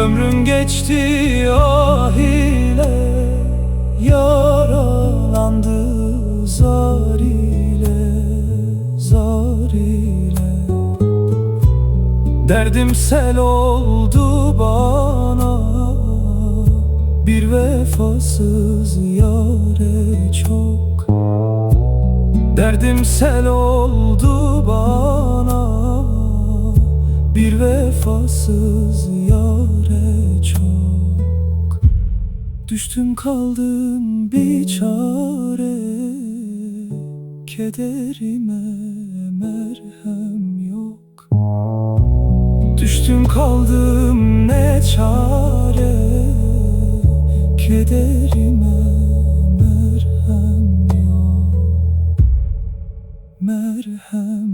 Ömrüm geçti ah ile, yaralandı zar ile, zar ile. Derdim sel oldu bana, bir vefasız yâre çok. Derdim sel oldu bana, bir vefasız yâre çok. Düştüm kaldım bir çare, kederime merhem yok. Düştüm kaldım ne çare, kederime merhem yok. Merhem